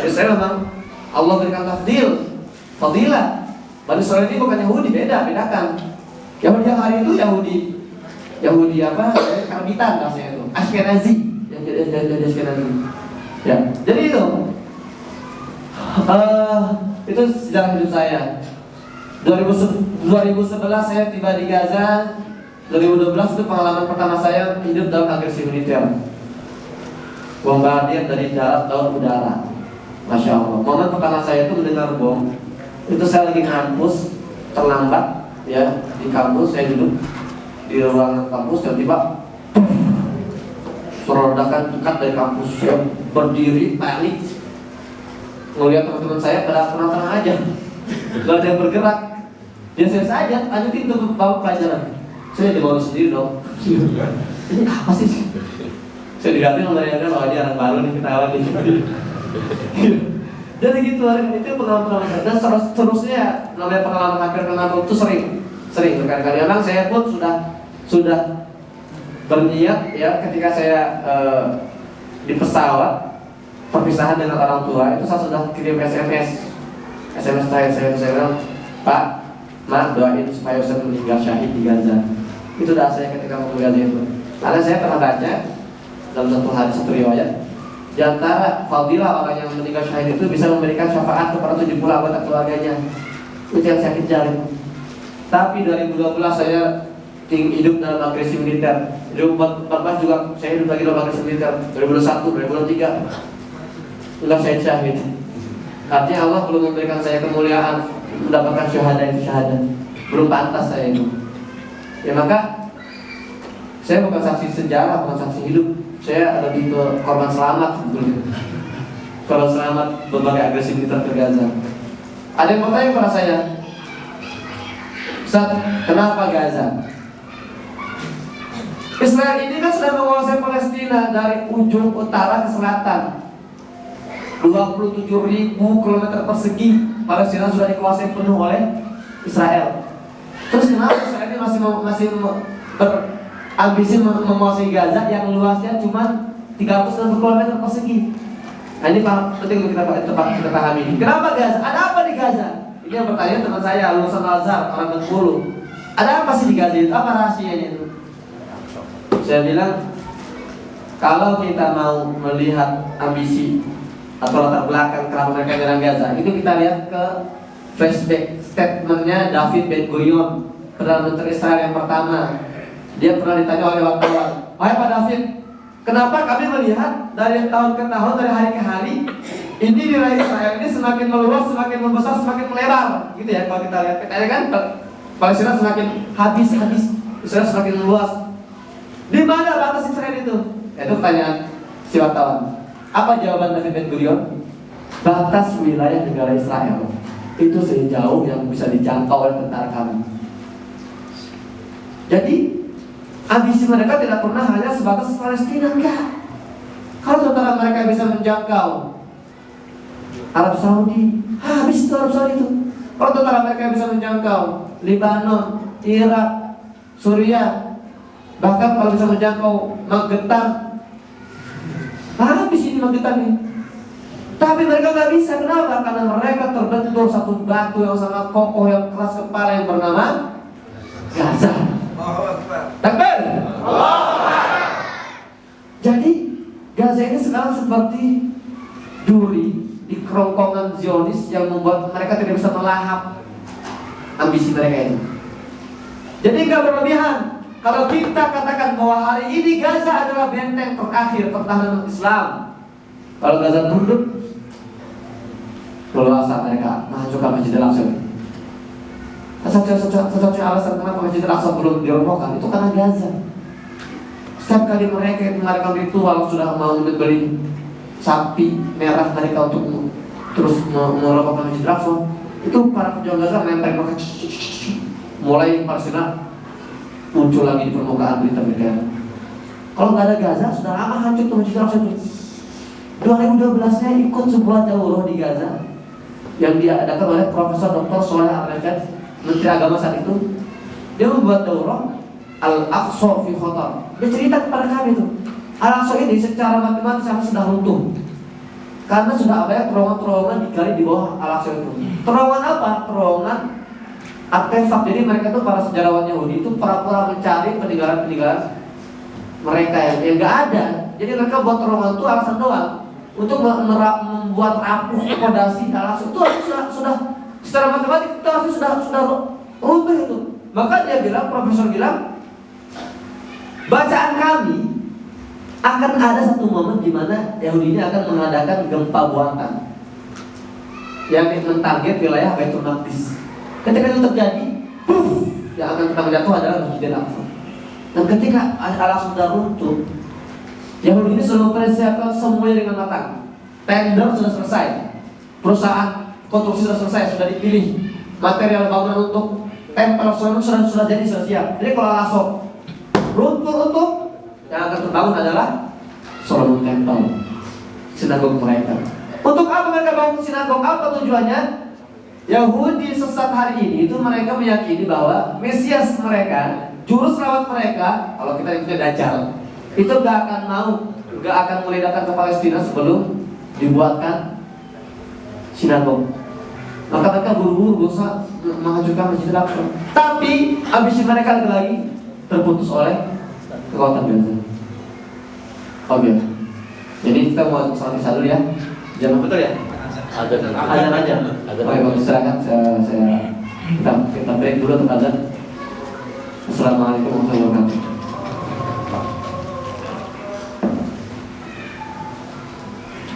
Jadi saya memang Allah berikan tafdil, fadilah. Bani Israil ini bukan Yahudi, bedakan. Yahudi yang hari itu Yahudi apa? Karbitan rasanya itu, Ashkenazi, yang jadi Ashkenazi. Ya, jadi itu sejarah hidup saya. 2011 saya tiba di Gaza. 2012 itu pengalaman pertama saya hidup dalam agresi militer. Bombardir dari darat, laut, udara. Masya Allah. Momen pertama saya itu mendengar bom. Itu saya lagi ngampus, terlambat ya di kampus. Saya duduk di ruangan kampus, tiba-tiba suara ledakan dekat dari kampus. Saya berdiri panik, ngelihat teman-teman saya pada tenang-tenang aja, gak ada yang bergerak. Biasa saja, lanjutin untuk bawa pelajaran. Saya dibawa sendiri dong. Ini apa sih? Saya dilihatin oleh yang bahwa dia anak baru nih, ketawa nih. Jadi gitu, itu pengalaman. Dan seterusnya namanya pengalaman hampir kena itu sering berkali-kali. Memang saya pun sudah berniat ya ketika saya di pesawat perpisahan dengan orang tua itu saya sudah kirim SMS saya bilang, Pak, Mak, doain supaya saya meninggal syahid di Gaza. Itu doa saya ketika mau ke Gaza itu. Karena saya pernah baca dalam satu riwayat, di antara fadilah orang yang meninggal syahid itu bisa memberikan syafaat kepada 70 anggota keluarganya. Itu yang saya kejar. Tapi 2012 saya hidup dalam agresi militer. 2014 juga saya hidup lagi dalam agresi militer. 2021, 2023 sudah saya syahid. Artinya Allah belum memberikan saya kemuliaan mendapatkan syahadah. Belum pantas saya itu. Ya maka saya bukan saksi sejarah, bukan saksi hidup. Saya lebih ke korban selamat sebetulnya. Korban selamat berbagai agresi militer ke Gaza. Ada yang bertanya kepada saya, Ustaz, kenapa Gaza? Israel ini kan sudah menguasai Palestina dari ujung utara ke selatan. 27.000 km persegi Palestina sudah dikuasai penuh oleh Israel. Terus kenapa Israel ini masih berambisi menguasai Gaza yang luasnya cuma 360 km persegi? Nah ini penting kita pahami. Kenapa Gaza? Ada apa di Gaza? Ini yang bertanya teman saya, lulusan Al-Azhar, orang Bengkulu. Ada apa sih di Gaza itu? Apa rahasianya itu? Saya bilang, kalau kita mau melihat ambisi atau latar belakang kenapa mereka menyerang Gaza, itu kita lihat ke flashback statementnya David Ben Gurion, Perdana Menteri Israel yang pertama. Dia pernah ditanya oleh wartawan, "Wahai Pak David, kenapa kami melihat dari tahun ke tahun, dari hari ke hari, ini wilayah Israel ini semakin meluas, semakin membesar, semakin melebar, gitu ya? Kalau kita lihat petanya kan, Palestina semakin habis, Israel semakin meluas. Di mana batas Israel itu?" Itu pertanyaan si wartawan. Apa jawaban David Ben Gurion? Batas wilayah negara Israel itu sejauh yang bisa dijangkau oleh tentara kami. Jadi ambisi mereka tidak pernah hanya sebatas Palestina, enggak. Kalau tentara mereka bisa menjangkau Arab Saudi, habis itu Arab Saudi itu. Kalau tentara mereka bisa menjangkau Lebanon, Irak, Suriah, bahkan kalau bisa menjangkau Magetan, habis ini Magetan ini. Tapi mereka nggak bisa. Kenapa? Karena mereka terbentur satu batu yang sangat kokoh, yang keras kepala, yang bernama Gaza. Takbir. Jadi Gaza ini sekarang seperti duri di kerongkongan Zionis yang membuat mereka tidak bisa melahap ambisi mereka ini. Jadi nggak berlebihan kalau kita katakan bahwa hari ini Gaza adalah benteng terakhir pertahanan Islam. Kalau Gaza tunduk, leluasa mereka menghancurkan Masjidil Aqsa. Satu-satunya alasan kenapa Masjidil Aqsa belum dirobohkan itu karena Gaza. Setiap kali mereka mengadakan ritual, sudah mau membeli sapi merah mereka untuk terus merobohkan Masjidil Aqsa, itu para pejuang Gaza menempel mereka. Mulai Palestina muncul lagi di permukaan berita mereka. Kalau nggak ada Gaza, sudah lama hancur tuh Masjidil Aqsa itu. 2012 saya ikut sebuah daurah di Gaza yang diadakan oleh Profesor Dr. Soleh Al-Rashid, Menteri Agama saat itu. Dia membuat daurah Al-Aqsa fi Khatar. Dia cerita kepada kami itu, Al-Aqsa ini secara matematis sudah runtuh. Karena sudah ada terowongan-terowongan digali di bawah Al-Aqsa itu. Terowongan apa? Terowongan artefak. Jadi mereka itu para sejarawan Yahudi itu pura-pura mencari peninggalan-peninggalan mereka yang nggak ada. Jadi mereka buat terowongan itu alasan doang untuk membuat rapuh fondasi Al-Aqsa itu sudah secara matematik itu harusnya sudah runtuh itu. Maka dia bilang, profesor bilang, bacaan kami akan ada satu momen di mana Yahudi ini akan mengadakan gempa buatan yang mentarget wilayah Baitul Maqdis. Ketika itu terjadi, puff, yang akan kita jatuh adalah Masjidil Aqsa. Dan ketika Al-Aqsa sudah runtuh, Yahudi ini sudah mempersiapkan semuanya dengan matang. Tender sudah selesai, perusahaan konstruksi sudah selesai, sudah dipilih, material bangunan untuk tempel sudah jadi, sudah siap. Jadi kalau Al-Aqsa runtuh, yang akan terbangun adalah Solomon Temple, sinagog mereka. Untuk apa mereka bangun sinagog? Apa tujuannya? Yahudi sesat hari ini itu mereka meyakini bahwa Mesias mereka, juru selamat mereka, kalau kita ikutnya Dajjal, itu gak akan mulai datang ke Palestina sebelum dibuatkan sinagog. Maka mereka buru-buru berusaha menghancurkan Masjidil Aqsa. Tapi ambisi mereka lagi terputus oleh kekuatan Gaza. Oke. Jadi kita mau salat isya dulu ya. Jangan betul ya? Azan aja. Oke, bagus, silakan kita break dulu untuk azan. Assalamualaikum warahmatullahi wabarakatuh.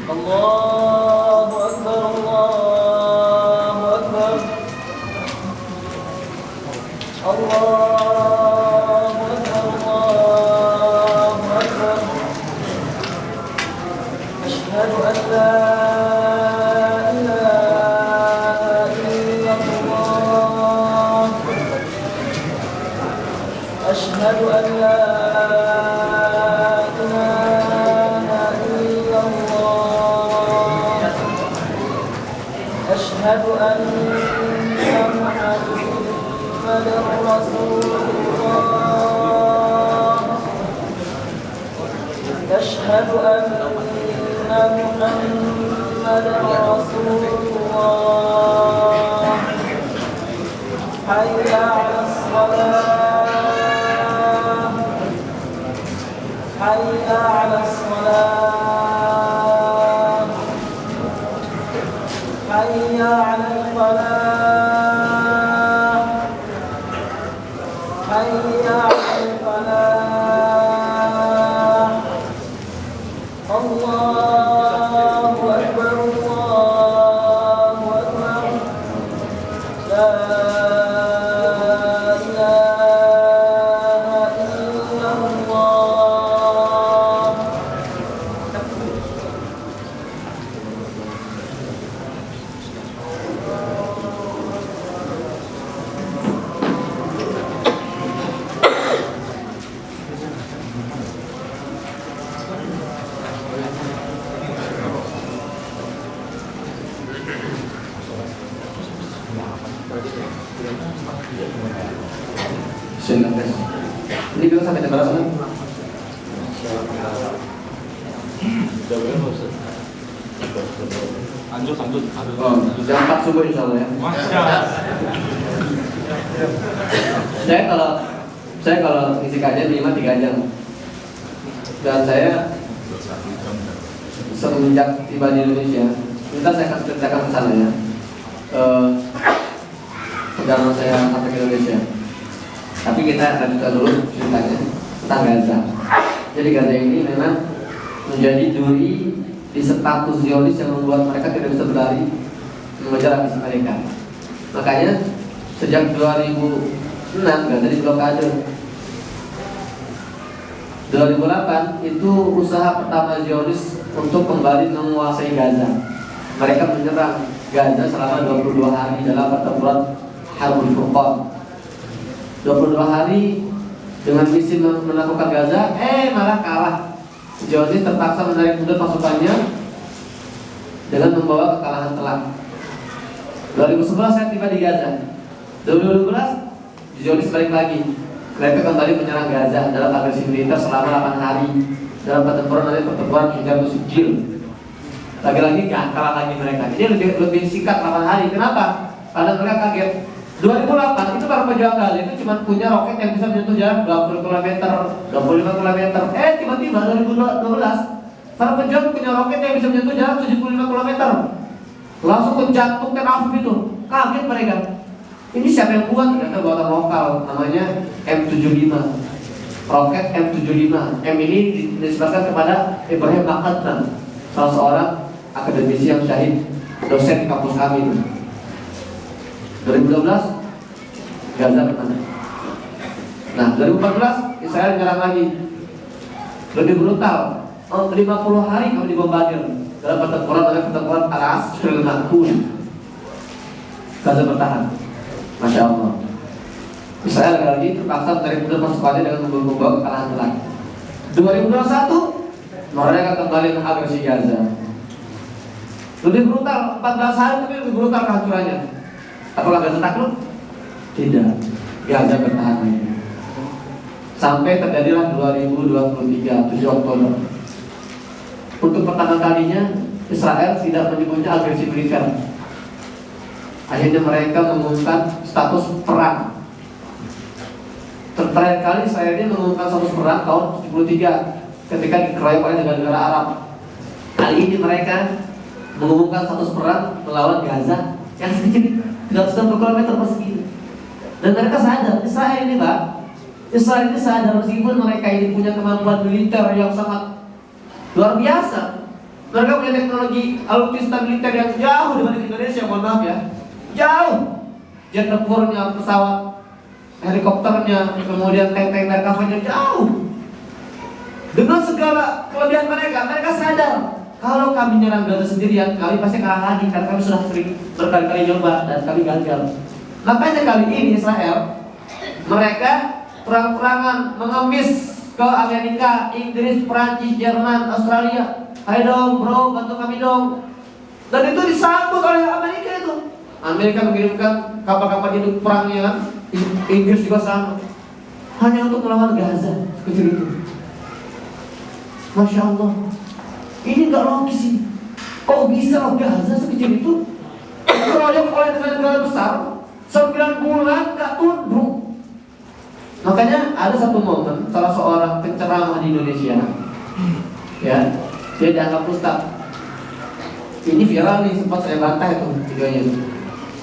Allahu Akbar, Allahu Akbar. Allahu Akbar, Allahu Akbar. Asyhadu an la ilaha illallah. Asyhadu an la أشهد أن محمدا رسول الله. أشهد أن محمدا رسول الله. حي على الصلاة، حي على الصلاة، حي على الفلاح، حي على الفلاح. الله أكبر، الله أكبر. لا إله إلا الله. Ini bilang sampai jam berapa? Lanjut. Jam 4 subuh insya Allah ya. Saya kalau ngisi kajian minimal 3 jam. Dan saya semenjak tiba di Indonesia, kita saya akan ceritakan ke sana ya. Perjalanan saya sampai ke Indonesia. Tapi kita lanjutkan dulu ceritanya tentang Gaza. Jadi Gaza ini memang menjadi duri di status Zionis yang membuat mereka tidak bisa berlari mengejar ambisi mereka. Makanya sejak 2006 Gaza diblokade. 2008 itu usaha pertama Zionis untuk kembali menguasai Gaza. Mereka menyerang Gaza selama 22 hari dalam pertempuran Harbul Furqan. 22 hari dengan misi menaklukkan Gaza, malah kalah. Zionis terpaksa menarik mundur pasukannya dengan membawa kekalahan telak. 2011 saya tiba di Gaza. 2012 Zionis balik lagi. Mereka kembali menyerang Gaza dalam agresi militer selama 8 hari dalam pertempuran Hijab Sijil. Lagi-lagi gak kalah lagi mereka. Jadi lebih singkat 8 hari. Kenapa? Karena mereka kaget. 2008 itu para pejuang Gaza itu cuma punya roket yang bisa menyentuh jarak 20 km, 25 km. Tiba-tiba 2012 para pejuang punya roket yang bisa menyentuh jarak 75 km. Langsung ke jantung Tel Aviv itu. Kaget mereka. Ini siapa yang buat? Ternyata buatan lokal, namanya M75. Roket M75. M ini disebutkan kepada Ibrahim Makadam, salah seorang akademisi yang syahid, dosen di kampus kami. 2012 Gaza menang. Nah, 2014 Israel menyerang lagi. Lebih brutal. 50 hari kami dibombardir dalam pertempuran Al-Asr al-Ma'kul. Gaza bertahan. Masya Allah. Israel lagi terpaksa menarik mundur pasukannya dengan membawa kekalahan telak. 2021 mereka kembali mengagresi Gaza. Lebih brutal, 14 hari tapi lebih brutal kehancurannya. Apakah Gaza takluk? Tidak. Gaza bertahan lagi. Sampai terjadilah 2023 7 Oktober. Untuk pertama kalinya Israel tidak menyebutnya agresi militer. Akhirnya mereka mengumumkan status perang. Terakhir kali Israel ini mengumumkan status perang tahun 73 ketika dikeroyok oleh negara-negara Arab. Kali ini mereka mengumumkan status perang melawan Gaza yang sedikit 360 km persegi. Dan mereka sadar, Israel ini Pak, Israel ini sadar meskipun mereka ini punya kemampuan militer yang sangat luar biasa. Mereka punya teknologi alutsista militer yang jauh dibanding Indonesia, mohon maaf ya. Jauh. Jet tempurnya, pesawat, helikopternya, kemudian tank-tank Merkavanya jauh. Dengan segala kelebihan mereka, mereka sadar kalau kami nyerang Gaza sendirian, kami pasti kalah lagi karena kami sudah sering berkali-kali coba dan kami gagal. Makanya kali ini Israel mereka perang-perangan mengemis ke Amerika, Inggris, Perancis, Jerman, Australia. Ayo dong bro, bantu kami dong. Dan itu disambut oleh Amerika itu. Amerika mengirimkan kapal-kapal hidup perangnya kan. Inggris juga sama. Hanya untuk melawan Gaza sekecil itu. Masya Allah. Ini gak logis sih. Kok bisa Gaza sekecil itu dikeroyok oleh negara-negara besar 9 bulan gak tunduk. Makanya ada satu momen salah seorang penceramah di Indonesia, ya, dia dianggap ustaz. Ini viral nih, sempat saya bantah itu videonya.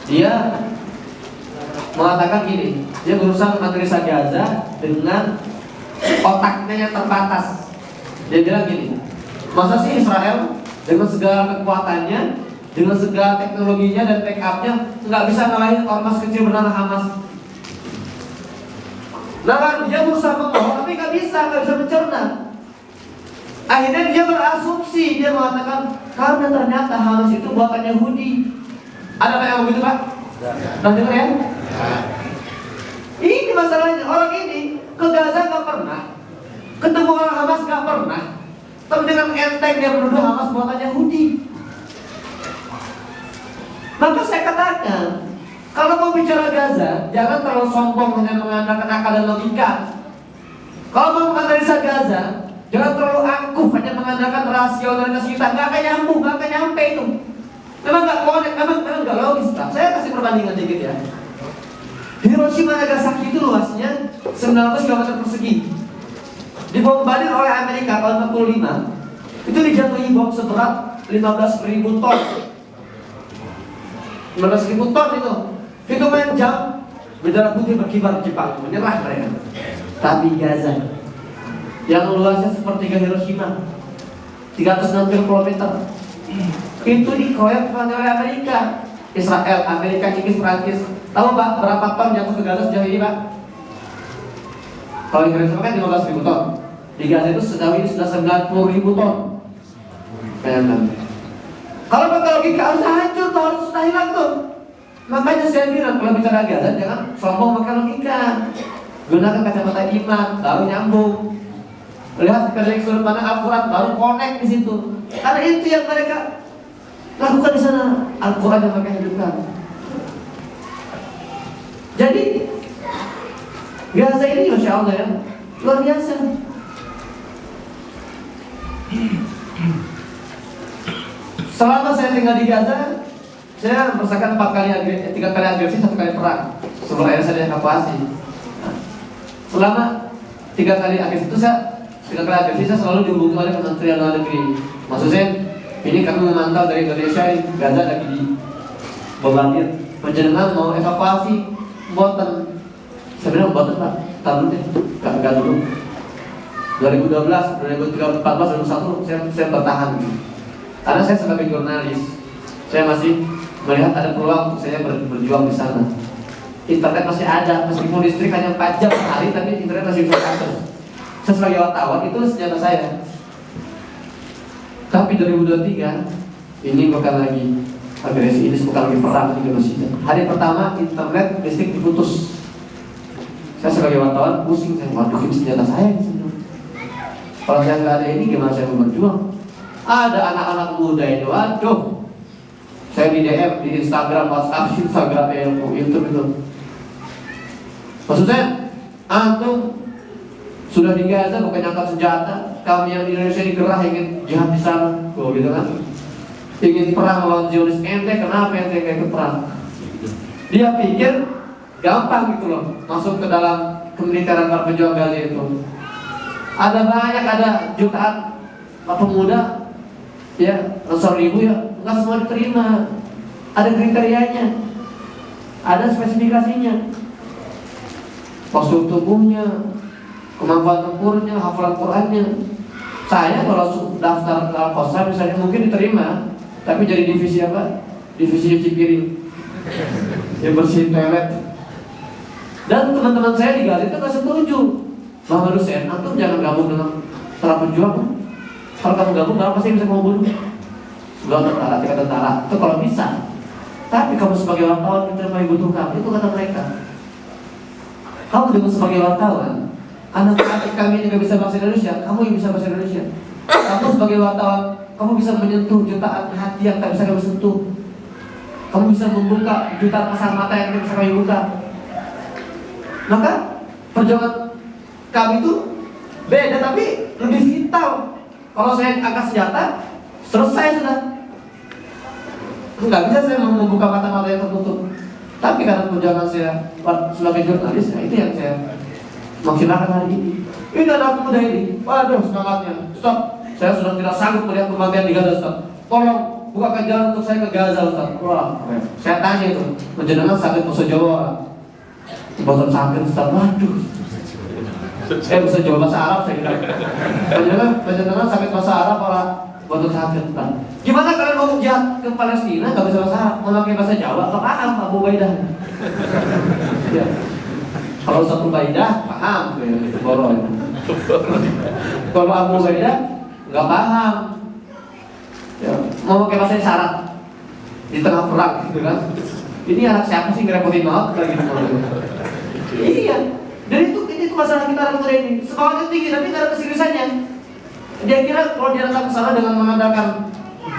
Dia mengatakan gini, dia berusaha menganalisa Gaza dengan otaknya yang terbatas. Dia bilang gini, masa sih Israel dengan segala kekuatannya, dengan segala teknologinya dan backupnya nggak bisa ngalahin ormas kecil bernama Hamas? Nah kan dia berusaha mengolah tapi nggak bisa mencerna. Akhirnya dia berasumsi, dia mengatakan karena ternyata Hamas itu buatan Yahudi. Ada kayak begitu Pak? Nah dengar ya? Ini masalahnya, orang ini ke Gaza nggak pernah, ketemu orang Hamas nggak pernah, tapi dengan enteng dia menuduh Hamas buatan Yahudi. Maka saya katakan, kalau mau bicara Gaza, jangan terlalu sombong dengan mengandalkan akal dan logika. Kalau mau menganalisa Gaza, jangan terlalu angkuh hanya mengandalkan rasionalitas kita. Nggak akan nyambung, nggak akan nyampe itu. Memang nggak connect, memang nggak logis Pak. Saya kasih perbandingan dikit ya. Hiroshima Nagasaki itu luasnya 900 km persegi. Dibombardir oleh Amerika tahun 45. Itu dijatuhi bom seberat 15.000 ton. 15.000 ton itu. Hitungan jam, bendera putih berkibar di Jepang, menyerah mereka. Tapi Gaza yang luasnya sepertiga Hiroshima, 360 km, itu dikeroyok oleh Amerika, Israel, Amerika, Inggris, Perancis. Tahu Pak berapa ton jatuh ke Gaza sejauh ini Pak? Kalau di Hiroshima kan 15.000 ton, di Gaza itu sejauh ini sudah 90.000 ton. Bayangkan. Kalau pakai logika harus hancur tuh, harus sudah hilang tuh. Makanya saya bilang kalau bicara Gaza jangan sombong pakai logika. Gunakan kacamata iman, baru nyambung. Lihat dari sudut pandang Al-Quran, baru connect di situ. Karena itu yang mereka lakukan di sana. Al-Quran yang mereka hidupkan. Jadi Gaza ini Masya Allah ya, luar biasa. Selama saya tinggal di Gaza, saya merasakan 3 kali agresi, 1 kali perang. Sebelum akhirnya saya dievakuasi. Selama 3 kali agresi itu saya selalu dihubungi oleh Kementerian Luar Negeri. Maksudnya, ini kami memantau dari Indonesia, Gaza lagi di bombardir. Penjenengan mau evakuasi, boten. Saya bilang boten Pak, tahan deh, gak dulu. 2012, 2014, 2001 saya bertahan. Karena saya sebagai jurnalis, saya masih melihat ada peluang untuk saya berjuang di sana. Internet masih ada, meskipun listrik hanya 4 jam sehari, tapi internet masih bisa akses. Saya sebagai wartawan itu senjata saya. Tapi 2023 ini bukan lagi agresi, ini bukan lagi perang di Indonesia. Hari pertama internet listrik diputus. Saya sebagai wartawan pusing, saya waduh ini senjata saya di sini. Kalau saya nggak ada ini gimana saya mau berjuang? Ada anak-anak muda itu, waduh. Saya di DM, di Instagram, WhatsApp, YouTube itu. Maksud saya, antum sudah di Gaza bukan angkat senjata, kami yang di Indonesia digerah ingin jihad di sana, gitu kan? Ingin perang melawan Zionis, ente kenapa ente kayak ke perang? Dia pikir gampang gitu loh, masuk ke dalam kemiliteran para pejuang Gaza itu. Ada jutaan pemuda, ya ratusan ribu ya, nggak semua diterima. Ada kriterianya, ada spesifikasinya, postur tubuhnya, kemampuan tempurnya, hafalan Qurannya. Saya kalau daftar ke Al-Qasam misalnya mungkin diterima, tapi jadi divisi apa? Divisi cuci piring, yang bersihin toilet. Dan teman-teman saya di Gaza itu nggak setuju. Bang Hussein, antum jangan gabung dengan para pejuang. Kalau kamu gabung, kamu pasti bisa mau bunuh. Sebuah tentara, 3 tentara, itu kalau bisa. Tapi kamu sebagai wartawan kita mau butuh kamu, itu kata mereka. Kamu juga sebagai wartawan, anak-anak kami yang nggak bisa bahasa Indonesia, kamu yang bisa bahasa Indonesia. Kamu sebagai wartawan, kamu bisa menyentuh jutaan hati yang tak bisa kamu sentuh. Kamu bisa membuka jutaan pasang mata yang tak bisa kami buka. Maka perjuangan kami itu beda tapi lebih vital. Kalau saya angkat senjata, selesai sudah. Nggak bisa saya membuka mata-mata yang tertutup. Tapi karena perjuangan saya sebagai jurnalis, ya itu yang saya maksimalkan hari ini. Ini anak muda ini, waduh semangatnya. Stop, saya sudah tidak sanggup melihat kematian di Gaza, Ustaz. Tolong bukakan jalan untuk saya ke Gaza, Ustaz. Wah, saya tanya itu, menjenengan sakit bahasa Jawa, bahasa sakit, Ustaz. Waduh, saya bisa jawab bahasa Arab, saya bilang. Menjenengan sakit bahasa Arab, orang bahasa sakit, Ustaz. Gimana kalian mau jihad ke Palestina, nggak bisa bahasa Arab, mau pakai bahasa Jawa, nggak paham Abu Ubaidah. Ya. Kalau Ustaz Ubaidah paham, itu borong. Kalau Abu Ubaidah nggak paham. Ya, mau pakai bahasa isyarat di tengah perang, gitu kan? Ini anak siapa sih ngerepotin banget lagi Iya. Dan itu masalah kita anak muda ini. Semangatnya tinggi tapi nggak ada keseriusannya. Dia kira kalau dia datang ke sana dengan mengandalkan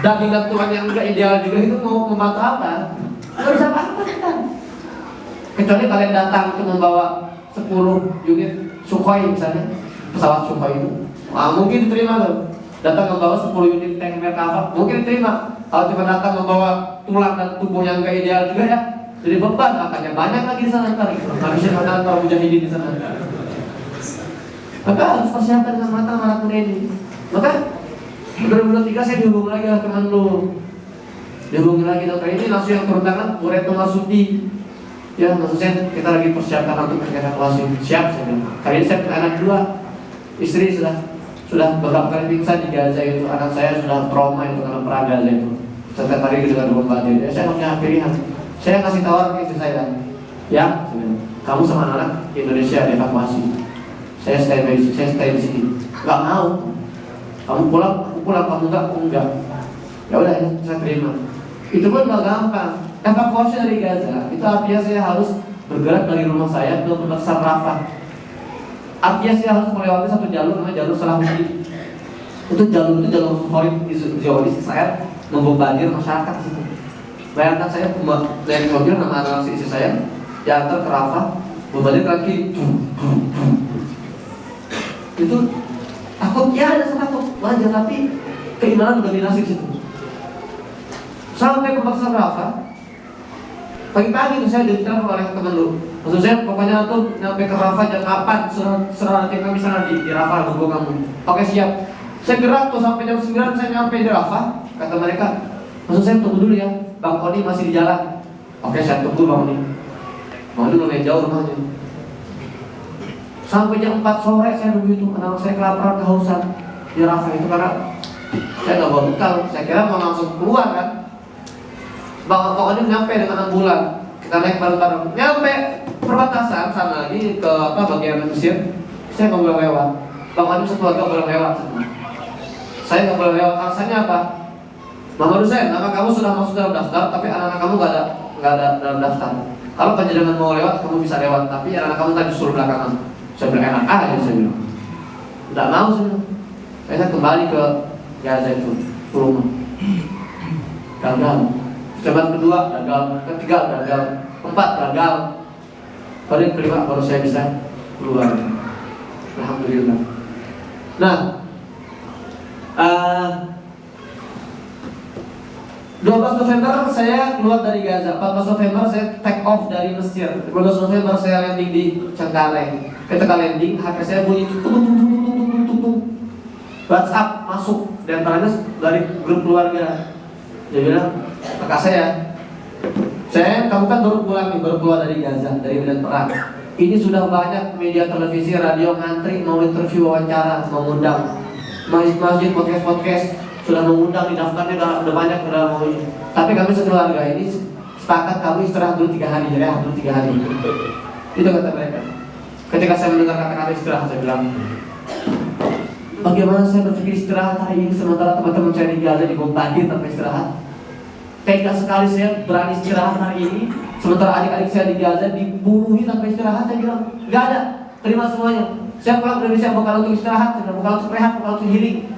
daging dan Tuhan yang enggak ideal juga itu mau membantu apa? Nggak bisa apa-apa kita. Kecuali kalian datang untuk membawa 10 unit Sukhoi misalnya, pesawat Sukhoi itu, mungkin diterima loh. Datang membawa 10 unit tank Merkava, mungkin diterima. Kalau cuma datang membawa tulang dan tubuh yang enggak ideal juga ya, jadi beban akannya banyak lagi di sana ntar. Habisnya makanan para mujahidin di sana. Maka harus persiapkan dengan matang anak muda ini. Maka 2023 saya dihubungi lagi oleh teman lu, dihubungi lagi dokter ini langsung yang turun tangan Bu Retno Marsudi. Ya maksudnya kita lagi persiapkan untuk evakuasi. Siap saya bilang. Kali ini saya punya anak 2, istri sudah beberapa kali pingsan di Gaza itu. Anak saya sudah trauma itu karena perang Gaza itu. Setiap hari dengan bombardir. Ya, saya punya pilihan. Saya kasih tawar ke istri saya. Ya, saya bilang, kamu sama anak di Indonesia dievakuasi. Saya stay di sini. Gak mau. Kamu pulang, kamu enggak. Ya udah, saya terima. Itu pun gak gampang. Evakuasi dari Gaza, itu artinya saya harus bergerak dari rumah saya ke perbatasan Rafah. Artinya saya harus melewati satu jalur namanya jalur Salahuddin. Itu jalur favorit Zionis Israel membombardir masyarakat di situ. Bayangkan saya dari mobil nama anak istri saya diantar ke Rafah, bombardir lagi. Itu takut ya, ada takut wajar, tapi keimanan mendominasi di situ. sampai perbatasan Rafah. Pagi-pagi itu saya ditelepon oleh teman lu. Maksud saya pokoknya tuh nyampe ke Rafah jam 8 serah nanti kami sana di Rafah nunggu kamu. Oke siap. Saya gerak tuh sampai jam 9 saya nyampe di Rafah. Kata mereka, maksud saya tunggu dulu ya, Bang Oni masih di jalan. Oke saya tunggu Bang Oni. Bang Oni lumayan jauh rumahnya. Sampai jam 4 sore saya nunggu itu, karena saya kelaparan kehausan di Rafah itu karena saya nggak bawa bekal. Saya kira mau langsung keluar kan. Bang Oni nyampe dengan ambulan. Kita naik bareng-bareng. Nyampe perbatasan sana lagi ke bagian Mesir. Saya nggak boleh lewat. Bang Oni sekeluarga boleh lewat sana. Saya nggak boleh lewat. Alasannya apa? Bang Hussein, nama kamu sudah masuk dalam daftar, tapi anak-anak kamu nggak ada dalam daftar. Kalau penjaringan mau lewat, kamu bisa lewat, tapi anak kamu tadi suruh belakangan. Saya bilang enak aja, saya bilang. Tidak mau saya kembali ke Gaza itu, ke rumah. Gagal. Coba kedua gagal, ketiga gagal, keempat gagal. Baru kelima baru saya bisa keluar. Alhamdulillah. Nah, 12 November saya keluar dari Gaza, 14 November saya take off dari Mesir, 12 November saya landing di Cengkareng. Ketika landing, HP saya bunyi WhatsApp masuk, dan antaranya dari grup keluarga. Dia bilang, kakak kamu kan baru keluar dari Gaza, dari medan perang. Ini sudah banyak media televisi, radio ngantri mau interview, wawancara, mengundang masjid, podcast sudah mengundang, di daftarnya udah banyak, udah mau. Tapi kami sekeluarga ini sepakat kamu istirahat dulu 3 hari, jadi dulu 3 hari. Itu kata mereka. Ketika saya mendengar kata-kata istirahat, saya bilang, bagaimana saya berpikir istirahat hari ini sementara teman-teman saya di Gaza dibombardir tanpa istirahat. Tega sekali saya berani istirahat hari ini sementara adik-adik saya di Gaza dibunuhi tanpa istirahat. Saya bilang, gak ada, terima semuanya. Saya pulang ke Indonesia bukan untuk istirahat, bukan untuk rehat, bukan untuk healing.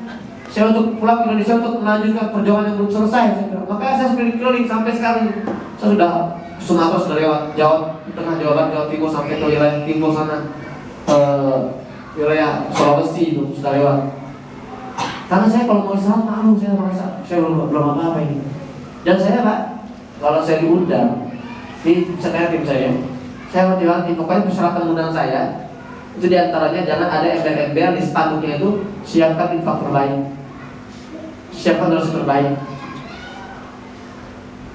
Saya untuk pulang ke Indonesia untuk melanjutkan perjuangan yang belum selesai. Makanya saya keliling sampai sekarang. Saya sudah Sumatera sudah lewat, Jawa Tengah, Jawa Barat, Jawa Timur sampai ke wilayah timur sana, wilayah Sulawesi itu sudah lewat. Karena saya kalau mau istirahat malu, saya merasa saya belum apa-apa ini. Dan saya Pak, kalau saya diundang, ini saya tim saya wanti-wanti, pokoknya persyaratan undangan saya itu diantaranya jangan ada embel-embel di spanduknya itu siapkan infak terbaik, siapkan donasi terbaik.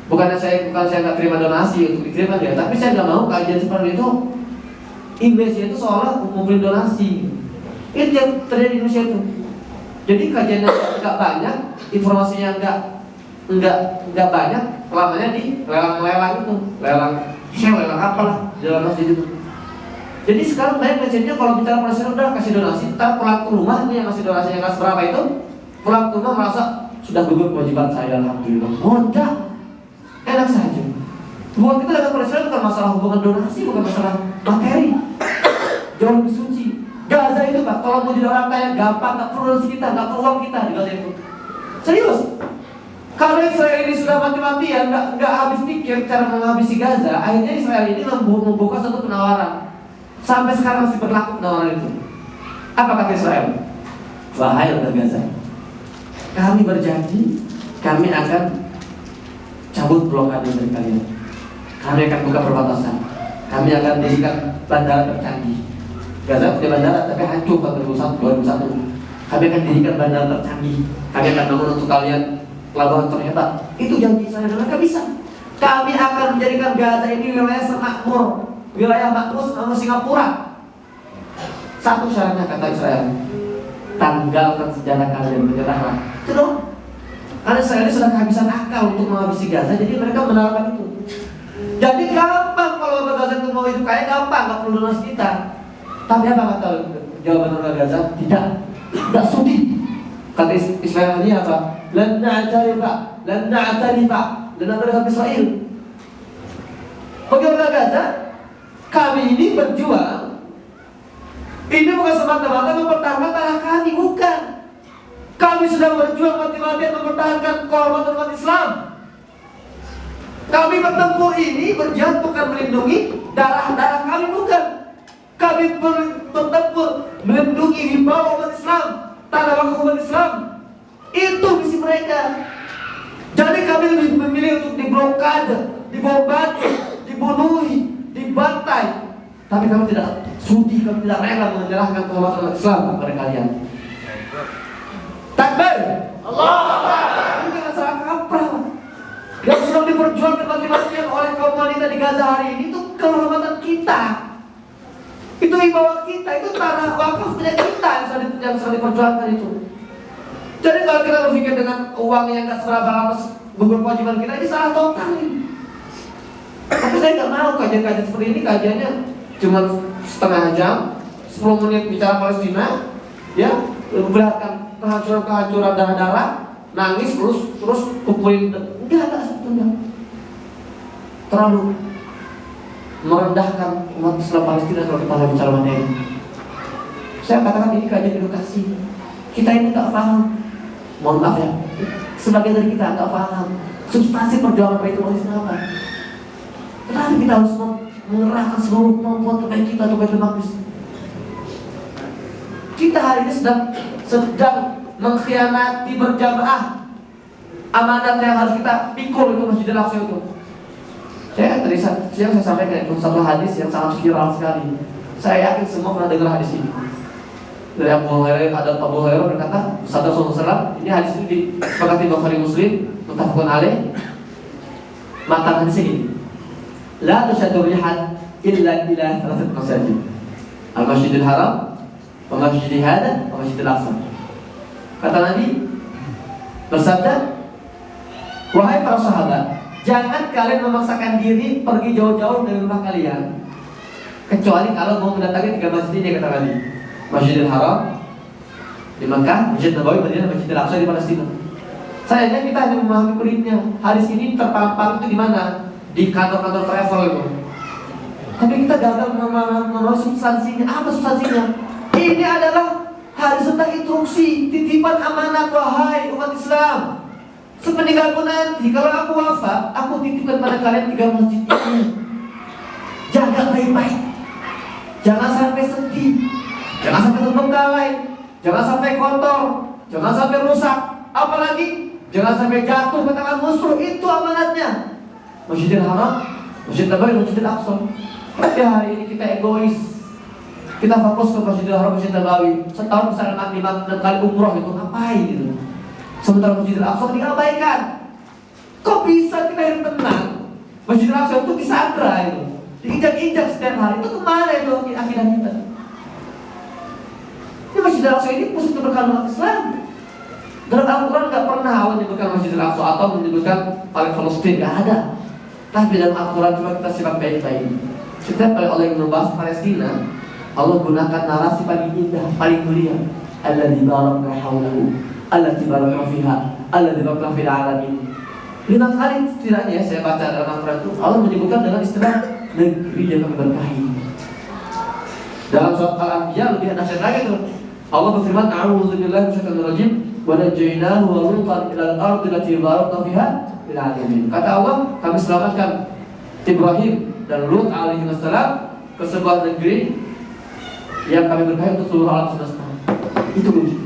Bukan saya nggak terima donasi untuk diterima dia, tapi saya nggak mau kajian seperti itu image-nya itu seolah ngumpulin donasi. Itu yang terjadi di Indonesia itu. Jadi kajiannya nggak banyak, informasinya nggak banyak, lamanya di lelang itu, lelang apalah dalam masjid itu. Jadi sekarang banyak message-nya kalau bicara presiden udah kasih donasi, ntar pulang ke rumah itu yang kasih donasi yang nggak seberapa itu, pulang ke rumah merasa sudah gugur kewajiban saya, alhamdulillah. Mudah, enak saja. Hubungan kita dengan presiden bukan masalah hubungan donasi, bukan masalah materi, jauh lebih suci. Gaza itu Pak, kalau mau jadi orang kaya gampang, nggak perlu donasi kita, nggak perlu uang kita di Gaza itu. Serius. Karena Israel ini sudah mati-matian, nggak habis pikir cara menghabisi Gaza. Akhirnya Israel ini membuka satu penawaran. Sampai sekarang masih berlaku penawaran itu. Apa kata Israel? Wahai warga Gaza, kami berjanji kami akan cabut blokade dari kalian. Kami akan buka perbatasan. Kami akan mendirikan bandara tercanggih. Gaza punya bandara tapi hancur pada 2001. Kami akan dirikan bandara tercanggih. Kami akan bangun untuk kalian pelabuhan terhebat. Itu janji saya dan mereka bisa. Kami akan menjadikan Gaza ini wilayah semakmur, wilayah makmur sama Singapura. Satu syaratnya kata Israel, tanggalkan senjata kalian, menyerahlah. Itu dong. Karena Israel ini sudah kehabisan akal untuk menghabisi Gaza, jadi mereka menawarkan itu. Jadi gampang kalau warga Gaza itu mau hidup kaya, gampang, nggak perlu donasi kita. Tapi apa kata jawaban warga Gaza? Tidak sudi. Kata Israel ini apa? Lan na'tarifa Israel. Bagi warga Gaza, kami ini berjuang. Ini bukan semata-mata mempertahankan tanah kami, bukan. Kami sedang berjuang mati-matian mempertahankan kehormatan umat Islam. Kami bertempur ini berjihad bukan melindungi darah kami, bukan. Kami bertempur melindungi wibawa umat Islam, tanah wakaf umat Islam. Itu misi mereka. Jadi kami lebih memilih untuk diblokade, dibombardir, dibunuhi, dibantai. Tapi kami tidak sudi, kami tidak rela menyerahkan kehormatan Islam kepada kalian. Takbir! Allah Akbar! Ini jangan salah kaprah. Yang sedang diperjuangkan mati-matian oleh kaum wanita di Gaza hari ini itu kehormatan kita. Itu ibadah kita, itu tanah wakaf punya kita yang sedang diperjuangkan itu. Jadi kalau kita berpikir dengan uang yang gak seberapa lama gugur kewajiban kita, ini salah total ini. Tapi saya gak mau kajian-kajian seperti ini, kajiannya cuma setengah jam, 10 menit bicara Palestina, ya, memperlihatkan kehancuran darah-darah, nangis terus kumpulin, enggak sebetulnya. Terlalu merendahkan umat Islam Palestina kalau kita bicara materi. Saya katakan ini kajian edukasi. Kita ini tak paham. Mohon maaf ya, sebagian dari kita tak paham substansi perjuangan Baitul Maqdis apa. Kenapa kita harus mengerahkan seluruh kemampuan terbaik kita untuk Baitul Maqdis? Kita hari ini sedang mengkhianati berjamaah amanat yang harus kita pikul itu Masjidil Aqsa itu. Saya sampaikan itu satu hadis yang sangat viral sekali. Saya yakin semua pernah dengar hadis ini. Dari Abu Hurairah, ada Abu Hurairah berkata, Sabda Rasulullah, ini hadis ini disepakati Bukhari Muslim, muttafaqun alaih. Matan hadis ini, la tushaddu rihal illa ila thalathat masajid. Al-Masjidil Haram, wa Masjidil Hada, wa Masjidil Aqsa. Kata Nabi bersabda, wahai para sahabat, jangan kalian memaksakan diri pergi jauh-jauh dari rumah kalian, kecuali kalau mau mendatangi 3 masjid ini, kata Nabi. Masjidil Haram di Makkah, Masjid Nabawi, Madinah, Masjidil Aqsa di Palestina. Sayangnya kita hanya memahami kulitnya. Hadis ini terpampang itu di mana? Di kantor-kantor travel itu. Tapi kita gagal memahami substansinya. Apa substansinya? Ini adalah hadis tentang instruksi, titipan amanat wahai umat Islam. Sepeninggalku nanti, kalau aku wafat, aku titipkan pada kalian 3 masjid ini. Jaga baik-baik. Jangan sampai sedih. Jangan sampai terbengkalai, jangan sampai kotor, jangan sampai rusak, apalagi jangan sampai jatuh ke tangan musuh. Itu amanatnya. Masjidil Haram, Masjid Nabawi, Masjidil Aqsa. Tapi hari ini kita egois. Kita fokus ke Masjidil Haram, Masjid Nabawi. Setahun bisa 5 kali umroh itu ngapain gitu. Sementara Masjidil Aqsa diabaikan. Kok bisa kita yang tenang? Masjidil Aqsa itu disandra itu, diinjak-injak setiap hari. Itu kemana itu akidah kita? Ini Masjidil Aqsa ini pusat keberkahan umat Islam. Dalam Al-Quran gak pernah Allah menyebutkan Masjidil Aqsa atau menyebutkan Palestina, gak ada. Tapi dalam Al-Quran coba kita simak baik-baik. Setiap kali Allah yang membahas Palestina, Allah gunakan narasi paling indah, paling mulia. Alladzi barakna haulahu, alladzi barakna fiha, alladzi barakna fil alamin. 5 kali setidaknya saya baca dalam Al-Quran itu Allah menyebutkan dengan istilah negeri yang kami berkahi. Dalam surat Al-Anbiya lebih dahsyat lagi tuh. Allah berfirman, "A'udzubillahi minasyaitonir rajim, wa najjaynahu wa Lutan ilal ardi allati barakna fiha lil alamin." Kata Allah, kami selamatkan Ibrahim dan Lut alaihi wassalam ke sebuah negeri yang kami berkahi untuk seluruh alam semesta. Itu kunci.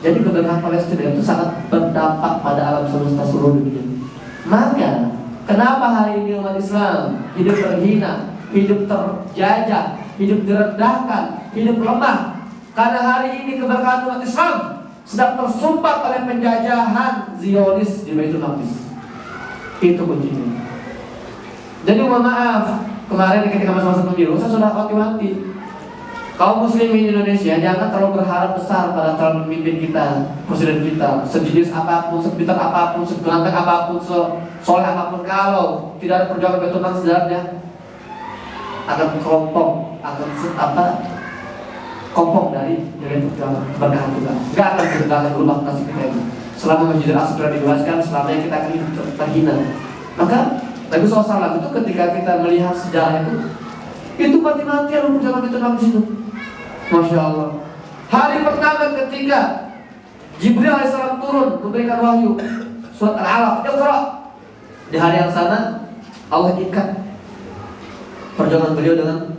Jadi keberkahan Palestina itu sangat berdampak pada alam semesta seluruh dunia. Maka, kenapa hari ini umat Islam hidup terhina, hidup terjajah, hidup direndahkan, hidup lemah? Karena hari ini keberkahan umat Islam sedang tersumbat oleh penjajahan Zionis di Baitul Maqdis. Itu kuncinya. Jadi mohon maaf, kemarin ketika masa-masa pemilu saya sudah wanti-wanti kaum muslimin Indonesia jangan terlalu berharap besar pada calon pemimpin kita, presiden kita, sejenis apapun, sepintar apapun, seganteng apapun, soleh apapun, kalau tidak ada perjuangan Baitul Maqdis dalamnya akan kelompok, akan kompong dari perjuangan keberkahan kita. Gak akan berubah nasib kita ini. Selama Masjidil Aqsa sudah dibebaskan, selamanya kita akan hidup terhina. Maka Nabi SAW itu ketika kita melihat sejarah itu mati-matian perjuangan Baitul Maqdis itu. Masya Allah. Hari pertama ketika Jibril AS turun memberikan wahyu surat Al-Alaq, Iqra. Di hari yang sana Allah ikat perjuangan beliau dengan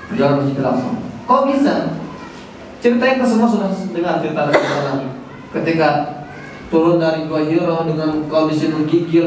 perjuangan Masjidil Aqsa. Kok bisa? Ceritanya kita semua sudah dengar cerita dari Nabi. Ketika turun dari Gua Hira dengan kondisi menggigil.